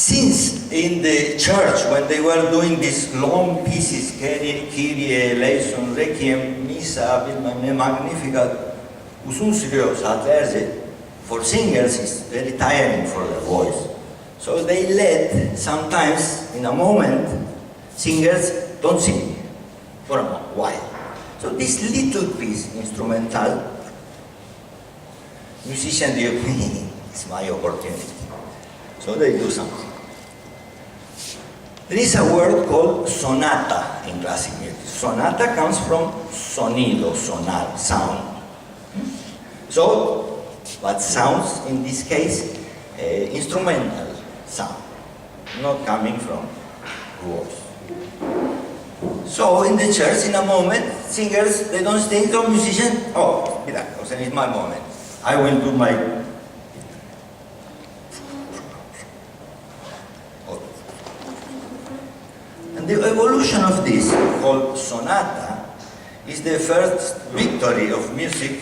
Since in the church, when they were doing these long pieces, Kyrie, eleison, Requiem, Misa, Magnificat, uzun sürüyor saatlerce, for singers it's very tiring for their voice. So they let, sometimes, in a moment, singers don't sing for a while. So this little piece, instrumental, musician, it's my opportunity. So they do something. There is a word called sonata in classic music. Sonata comes from sonido, sonar, sound. So, what sounds in this case, instrumental sound, not coming from words. So in the church, in a moment, singers, they don't sing, so musicians, oh, mira, it's my moment. I will do my... And the evolution of this, called sonata, is the first victory of music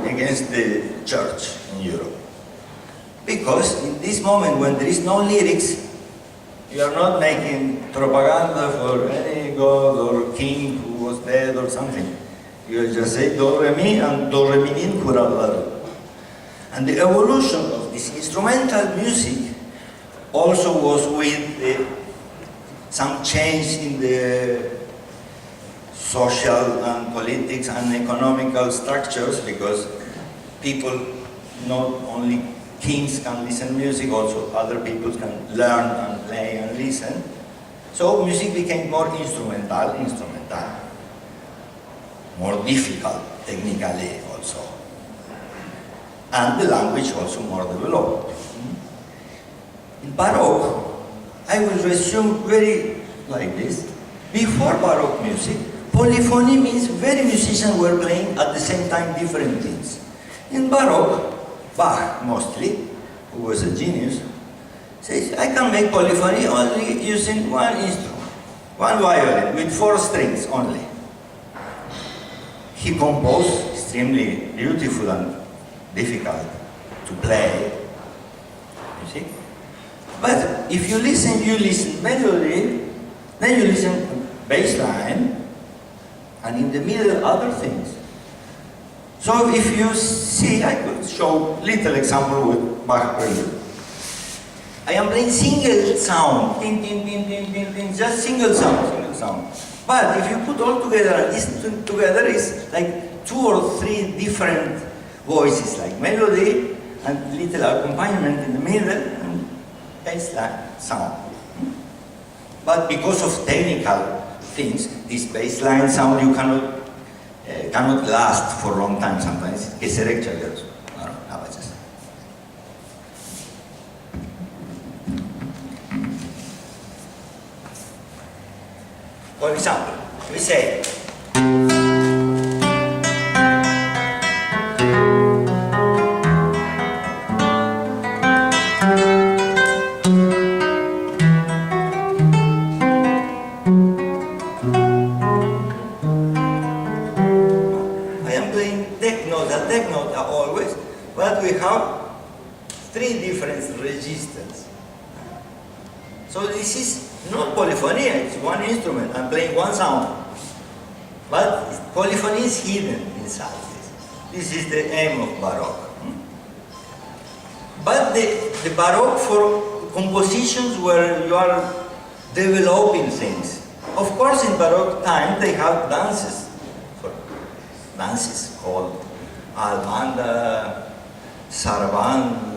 against the church in Europe. Because in this moment, when there is no lyrics, you are not making propaganda for any god or king who was dead or something. You just say do, re, mi, and do, re, mi, in, kuralları. And the evolution of this instrumental music also was with some change in the social and politics and economical structures, because people, not only kings can listen music, also other people can learn and play and listen. So music became more instrumental, more difficult technically also. And the language also more developed. In Baroque, I will resume very like this. Before Baroque music, polyphony means very musicians were playing at the same time different things. In Baroque, Bach mostly, who was a genius, says, I can make polyphony only using one instrument, one violin with 4 strings only. He composed extremely beautiful and difficult to play, you see? But if you listen melody, then you listen bass line, and in the middle other things. So if you see, I could show little example with Bach prelude. I am playing single sound, ding, ding, ding, ding, ding, ding, just single sound. But if you put all together and listen together, it's like 2 or 3 different voices, like melody and little accompaniment in the middle and bassline sound. But because of technical things, this bassline sound you cannot last for a long time sometimes. For example, we say, but we have 3 different registers. So this is not polyphony, it's one instrument. I'm playing one sound. But polyphony is hidden inside this. This is the aim of Baroque. But the Baroque for compositions where you are developing things. Of course, in Baroque time they have dances called Albanda, Saraband,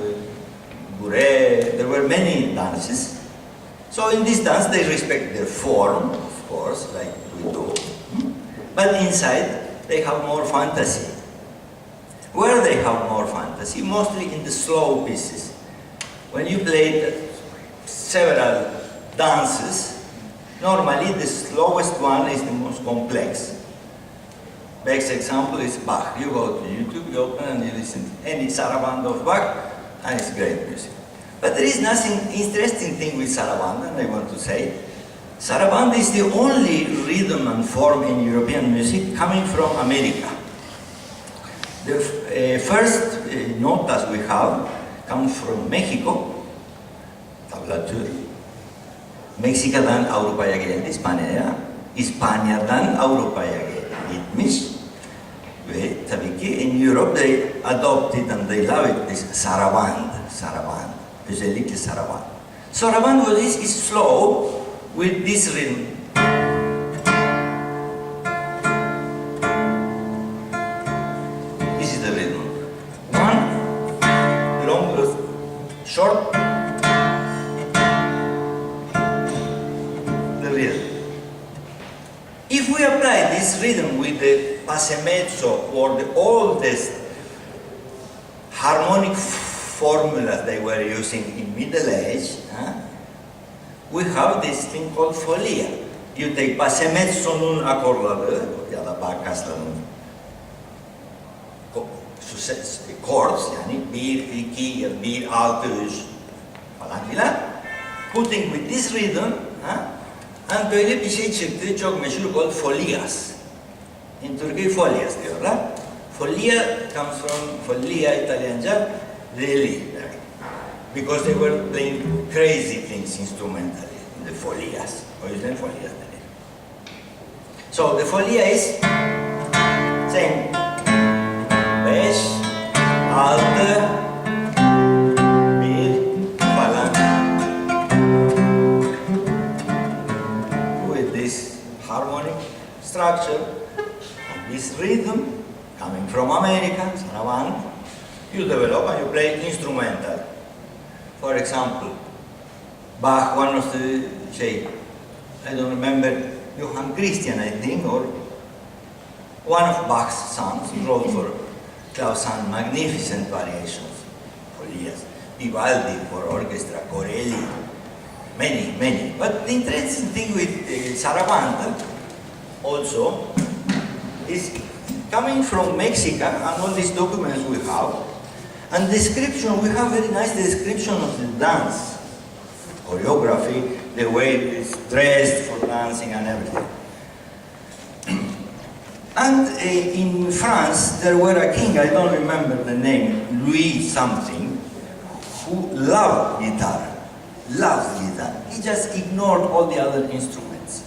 Bourrée, there were many dances. So in this dance they respect their form, of course, like we do. But inside they have more fantasy. Where they have more fantasy? Mostly in the slow pieces. When you play several dances, normally the slowest one is the most complex. Best example is Bach. You go to YouTube, you open and you listen to any saraband of Bach, and it's great music. But there is nothing interesting thing with saraband, and I want to say, saraband is the only rhythm and form in European music coming from America. The first notas we have come from Mexico, tablatör. Meksika'dan Avrupa'ya geldi, İspanya'ya. İspanya'dan Avrupa'ya gitmiş. Ve tabii ki in Europe they adopted and they love it, this saraband. Özellikle saraband. Saraband is slow with this rhythm. This is the rhythm. One, long, short, the rhythm. If we apply this rhythm with the passemezzo or the oldest harmonic formulas they were using in Middle Age, we have this thing called folia. You take passemezzonun akorları ya da bakasların chords, yani 1, 2, 1, 6, 3 falan filan, putting with this rhythm, and böyle bir şey çıktı, çok meşhur, called folias. In Turkey, folias diyorlar. Folia comes from folia, İtalyanca, really, because they were playing crazy things instrumentally, the folias. O yüzden folias denir. So the folia is same. 5, 6, 1 falan. With this harmonic structure, this rhythm coming from America, saraband, you develop and you play instrumental. For example, Bach, one of the, say, I don't remember, Johann Christian, I think, or one of Bach's songs, he wrote for Klaus Hahn, magnificent variations, folias, Vivaldi for orchestra, Corelli, many. But the interesting thing with saraband also is coming from Mexico, and all these documents we have, and description, we have very nice description of the dance, choreography, the way it's dressed for dancing and everything. And in France, there were a king, I don't remember the name, Louis something, who loved guitar. He just ignored all the other instruments.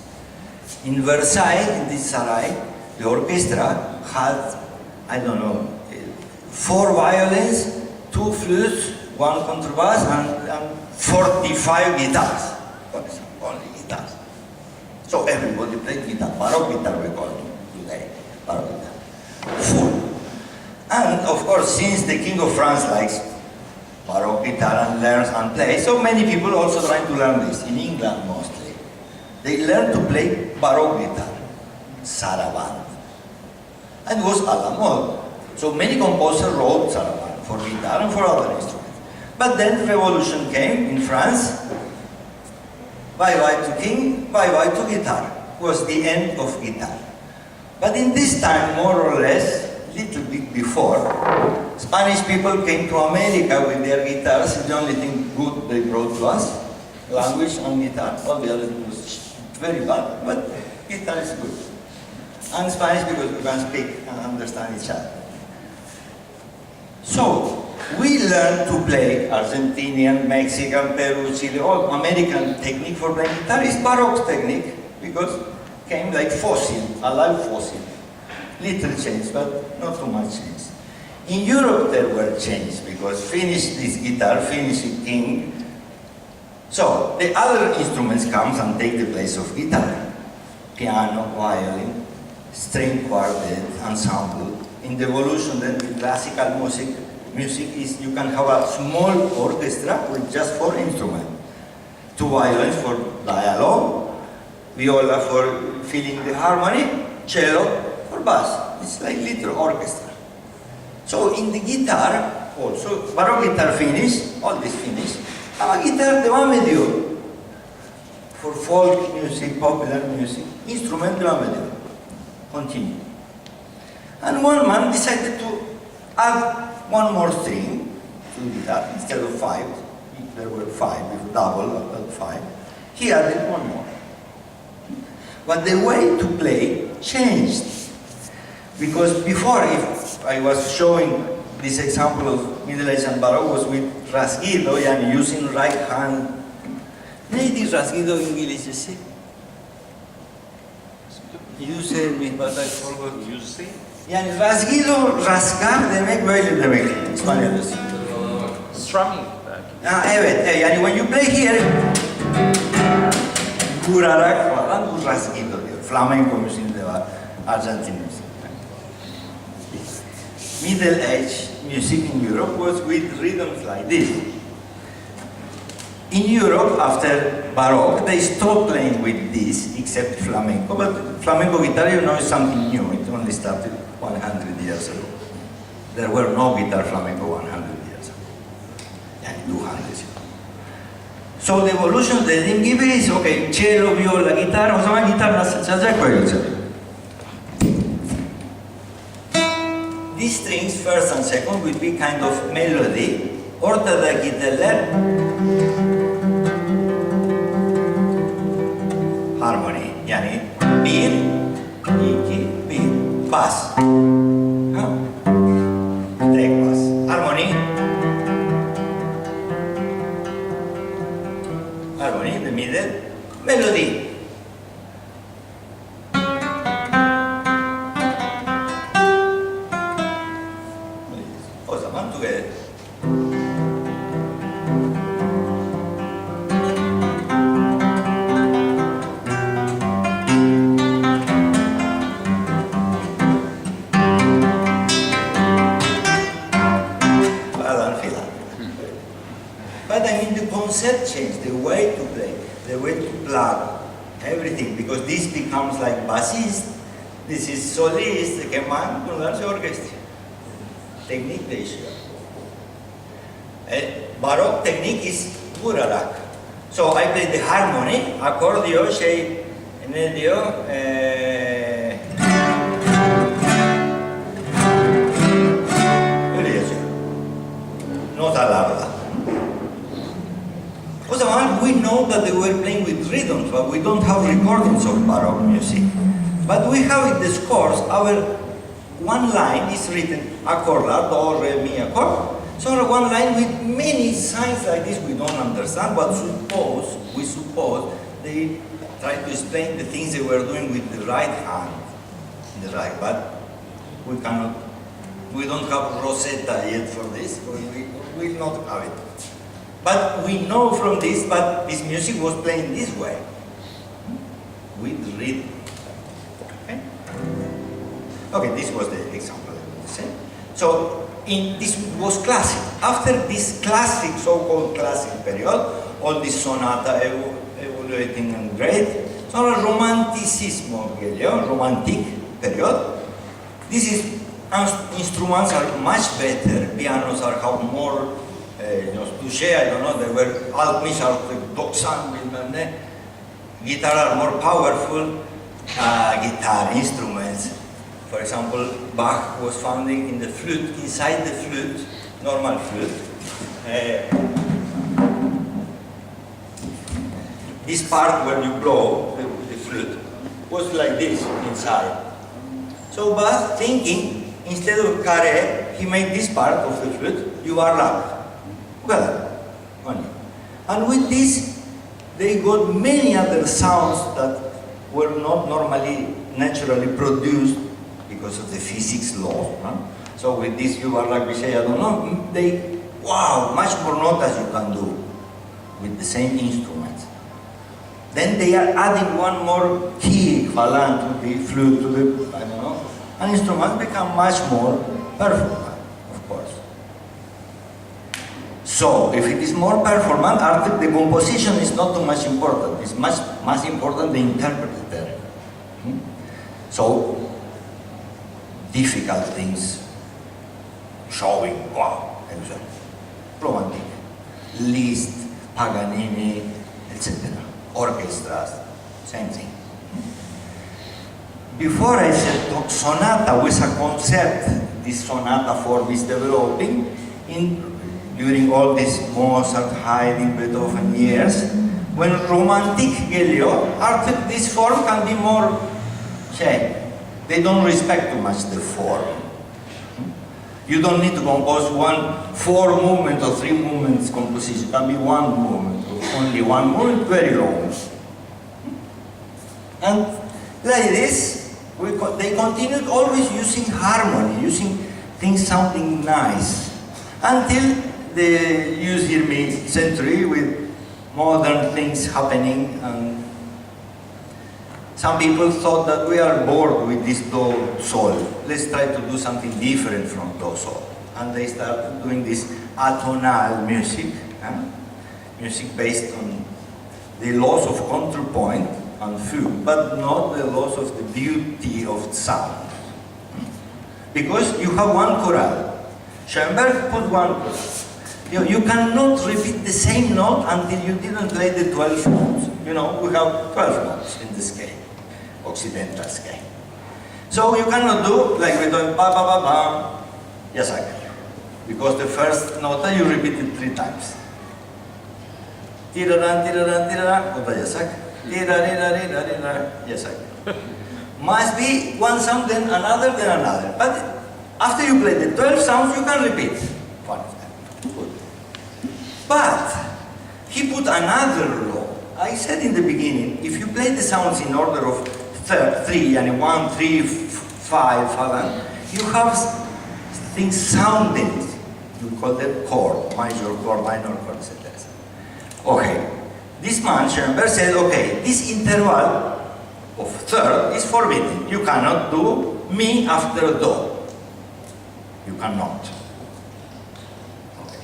In Versailles, in this Sarai, the orchestra had, I don't know, 4 violins, 2 flutes, 1 contrabass, and 45 guitars. For example, only guitars. So everybody played guitar, baroque guitar we call it today, baroque guitar. Full. And of course, since the King of France likes baroque guitar and learns and plays, so many people also trying to learn this, in England mostly. They learn to play baroque guitar, saraband. And it was a la mode. So many composers wrote saraband for guitar and for other instruments. But then the revolution came in France. Bye-bye to king, bye-bye to guitar. It was the end of guitar. But in this time, more or less, little bit before, Spanish people came to America with their guitars. The only thing good they brought to us, language and guitar. All the other was very bad, but guitar is good. And Spanish because we can speak and understand each other. So, we learned to play Argentinian, Mexican, Peru, Chile, all American technique for playing guitar is Baroque technique because it came like fossil, alive fossil. Little change, but not too much change. In Europe there were changes because Finnish this guitar, Finnish king. So the other instruments comes and take the place of guitar. Piano, violin, string quartet, ensemble. In the evolution then the classical music is you can have a small orchestra with just 4 instruments. 2 violins for dialogue, viola for filling the harmony, cello for bass. It's like little orchestra. So in the guitar also, baroque guitar finished, all this finished. A guitar de va medio for folk music, popular music, instrument de va medio. Continue. And one man decided to add 1 more string to the guitar instead of 5. There were 5, with double, 5. He added 1 more. But the way to play changed. Because before, if I was showing this example of Middle Age and Baroque was with rasguido, and using right hand Neydi rasgido İngilizcesi? You say me, but I forgot. You say? Yani rasgido, rasgar demek böyle demek İspanyolcası. Strumming belki. Ha, evet, yani when you play here, vurarak falan bu rasgido diyor. Flamenco müziğinde var, Arjantin müziği. Middle Age music in Europe was with rhythms like this. In Europe, after Baroque, they stopped playing with this, except flamenco. But flamenco guitar, you know, is something new. It only started 100 years ago. There were no guitar flamenco 100 years ago. Yani 200 years ago. So the evolution dediğim gibi is, okay, cello, viola, gitar, o zaman gitar nasıl çalacak? Böyle çalıyor. These strings, first and second, will be kind of melody. Ortadaki teller harmony. Yani bir, iki, bir, bas. Ha? Tek bas. Harmony. Harmony in the middle. Melody. O zaman together. But I mean the concept changed, the way to play, the way to plug, everything, because this becomes like bassist, this is solist, keman, bunlarca orchestra. Technique değişiyor. Baroque technique is vurarak. So I play the harmony, akordiyo ne diyor? Öyle yazıyor. Notalarda. O zaman we know that they were playing with rhythms, but we don't have recordings of Baroque music. But we have in the scores, our one line is written accords, do, re, mi, accord. So one line with many signs like this we don't understand, but we suppose they try to explain the things they were doing with the right hand, but we don't have Rosetta yet for this, we will not have it. But we know from this, but this music was playing this way, with rhythm. Okay? Okay, this was the example I said. So, this was classic. After this classic, so-called classic period, all this sonata evaluating and great, so romanticismo, romantic period. This is, instruments are much better, pianos are have more touché, I don't know, they were altmis are doxan, guitar are more powerful, guitar instruments. For example, Bach was founding in the flute, inside the flute, normal flute. This part where you blow the flute was like this inside. So Bach thinking, instead of carré, he made this part of the flute, you are loud. Well, only. And with this, they got many other sounds that were not normally, naturally produced because of the physics law. Huh? So with this, you are like we say, I don't know, wow, much more notes you can do with the same instruments. Then they are adding one more key, falan, to the flute, to the, I don't know, and instruments become much more performant, of course. So, if it is more performant, the composition is not too much important. It's much important the interpreter. So, difficult things, showing, wow, romantic, Liszt, Paganini, etc. Orchestras, same thing. Before I said sonata was a concept, this sonata form is developing during all these Mozart, Haydn, Beethoven years, when romantic art, this form can be more, they don't respect too much the form. You don't need to compose 4 movement or 3 movements composition. It can be 1 movement, or only 1 movement, very long. And like this, they continued always using harmony, using things sounding nice, until the use hear me century with modern things happening, and some people thought that we are bored with this do sol. Let's try to do something different from do sol, and they started doing this atonal music, music based on the laws of counterpoint and fugue, but not the loss of the beauty of sound. Because you have one chorale. Schoenberg put one chorale. You cannot repeat the same note until you didn't play the 12 notes. You know, we have 12 notes in the scale, Occidental scale. So you cannot do like we're doing ba ba ba ba, yasak. Because the first nota you repeat it 3 times. Tiraran, tiraran, tiraran, otra yasak. Yes, must be one sound, then another, then another. But after you play the 12 sounds, you can repeat one of them. Good. But he put another law. I said in the beginning, if you play the sounds in order of 3, and 1, 3, 5, you have things sounding. You call them chord, major chord, minor chord, etc. Okay. This man, Schoenberg, said, okay, this interval of third is forbidden. You cannot do mi after do. You cannot. Okay.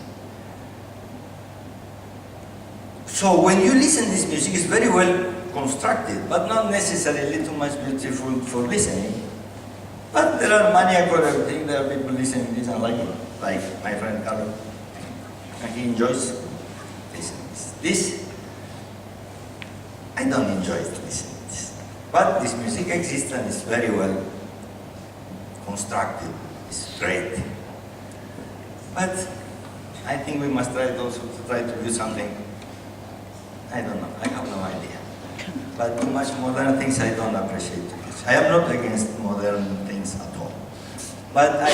So when you listen to this music, it's very well constructed, but not necessarily too much beautiful for listening. But there are maniacal things, there are people listening to this and like it. Like my friend Carlo. And he enjoys listening to this. I don't enjoy listening to this. But this music exists and it's very well constructed. It's great. But I think we must try also to try to do something. I don't know. I have no idea. But too much modern things I don't appreciate too much. I am not against modern things at all. But I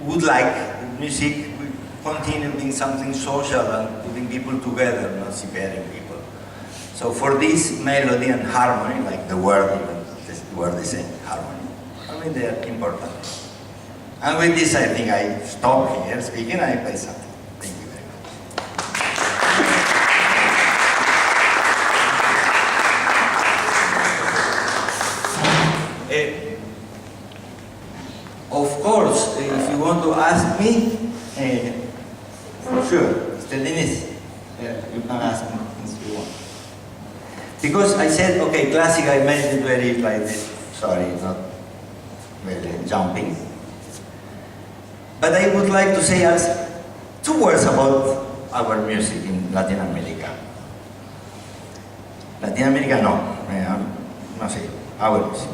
would like music continue being something social and putting people together, not separating people. So for this melody and harmony, like the word even, the word is saying harmony. I mean, they are important. And with this, I think I stop here speaking, I play something. Thank you very much. Of course, if you want to ask me, for sure, Mr. Dennis, you can ask me if you want. Because I said, okay, classic, I made it very like this. Sorry, not very jumping. But I would like to say us 2 words about our music in Latin America. Latin America, no. No sé, our music.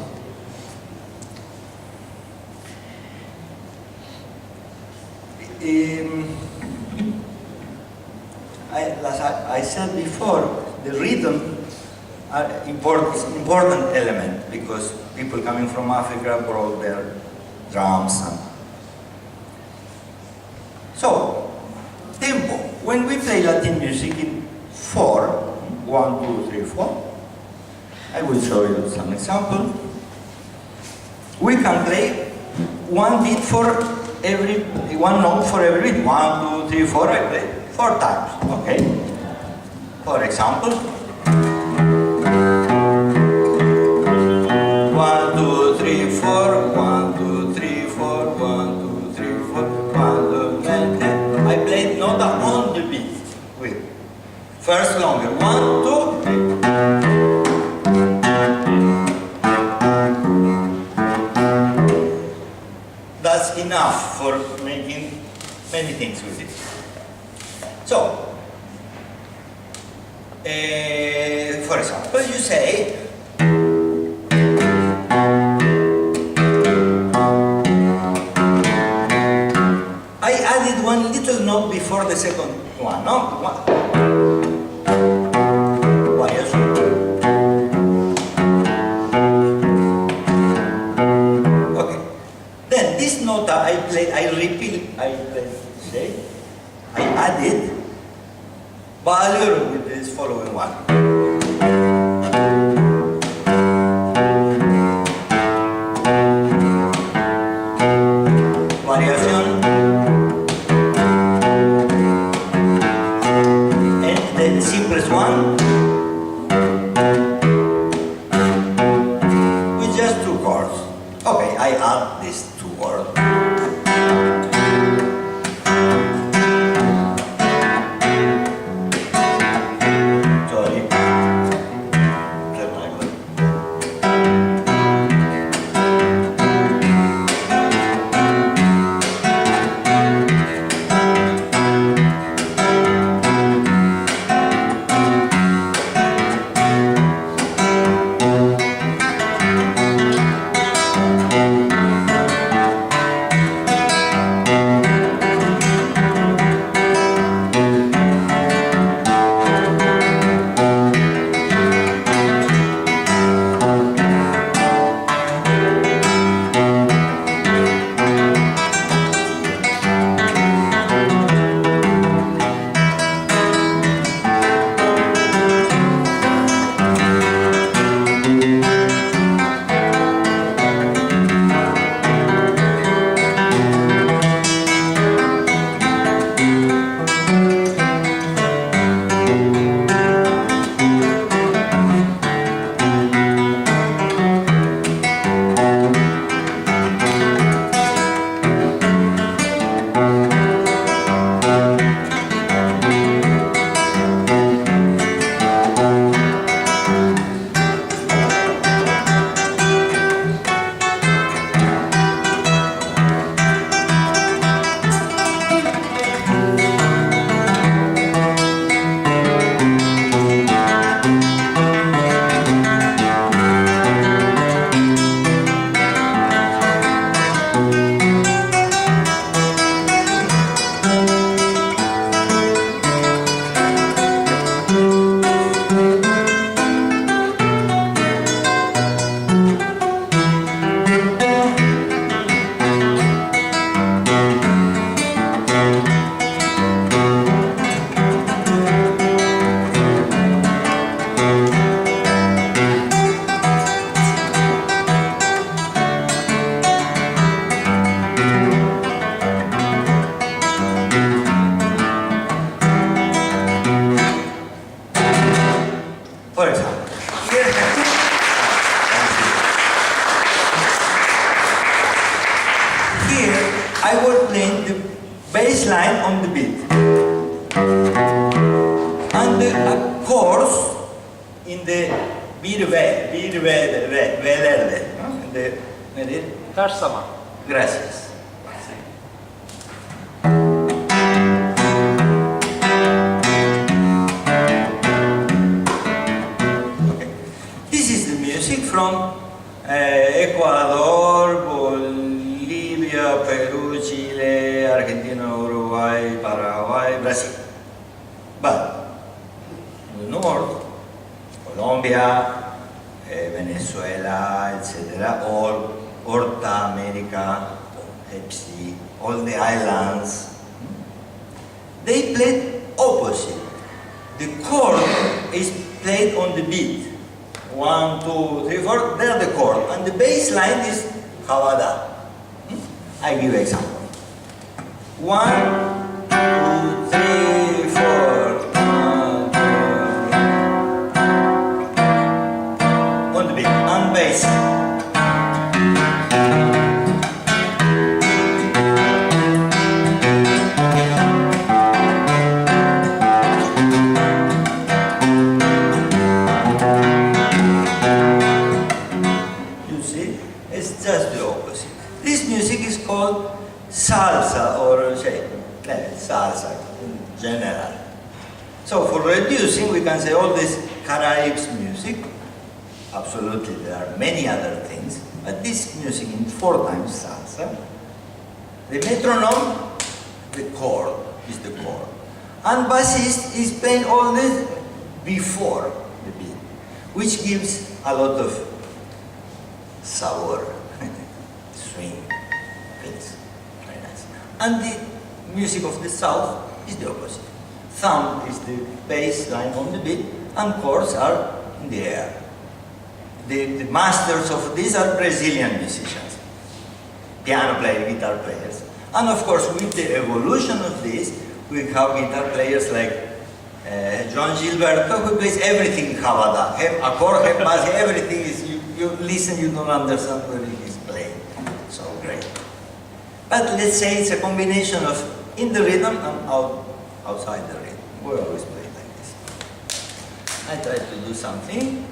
As I said before, the rhythm is important element because people coming from Africa brought their drums. So, tempo. When we play Latin music in 4, 1, 2, 3, 4, I will show you some example. We can play 1 beat for every, 1 note for every beat. 1, 2, 3, 4, I play 4 times, okay? For example, 1, 2, 3, 4, 1, 2, 3, 4, 1, 2, 3, 4, 1, 2, 3, 4. I played nota on the beat. Wait. First longer. 1, 2, 3. That's enough for making many things with it. So, for example, you say, I added 1 little note before the second one, no? Okay. Then this nota I repeat I added value with this following one. Variation. And the simplest one with just 2 chords. Okay, I add these 2 chords. Sorry. For example, here I was playing the bass line on the beat. And the chords in the bir velerde. Nedir? Ters zaman. Gracias. This is the music from Ecuador, Bolivia, Peru, Chile, Argentina, Uruguay, Paraguay, Brazil. But in the north, Colombia, Venezuela, etc., all Horta America, Pepsi, all the islands, they played opposite. The chord is played on the beat. 1, 2, 3, 4, they're the chord. And the bass line is Havada. I give example. 1, 2, 3, 4. 1, 2, 3. On the beat, and bass. It's just the opposite. This music is called salsa or salsa in general. So for reducing, we can say all this Caribs music. Absolutely, there are many other things, but this music in 4 times salsa. The metronome, the chord is the chord, and bassist is playing all this before the beat, which gives a lot of sabor, swing, it's very nice. And the music of the South is the opposite. Thumb is the bass line on the beat, and chords are in the air. The masters of these are Brazilian musicians, piano players, guitar players. And of course, with the evolution of this, we have guitar players like John Gilberto, who plays everything Havada, have accord, have bass, everything is, you listen, you don't understand what he's playing. So great. But let's say it's a combination of in the rhythm and outside the rhythm. We always play like this. I try to do something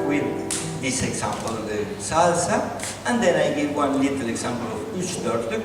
with this example, the salsa, and then I give one little example of üç dörtlük.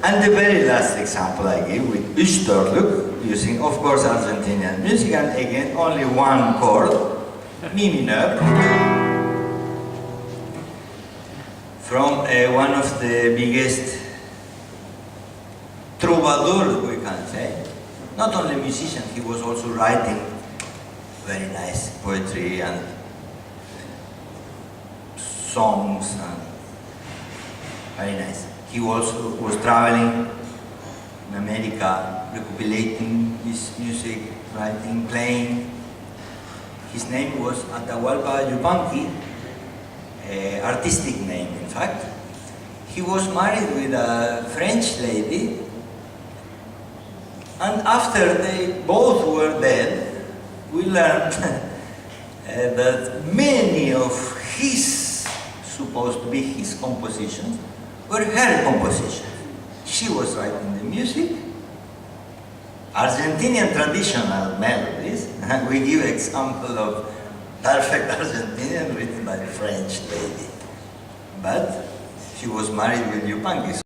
And the very last example I give with üç dörtlük, using of course Argentinian music, and again only one chord, mi minor, from one of the biggest troubadours, we can say. Not only musician, he was also writing very nice poetry and songs, and very nice. He also was traveling in America, recopilating his music, writing, playing. His name was Atahualpa Yupanqui, artistic name in fact. He was married with a French lady, and after they both were dead, we learned that many of his, supposed to be his compositions, were her compositions. She was writing the music, Argentinian traditional melodies, and we give example of perfect Argentinian written by a French lady. But she was married with Yupanqui.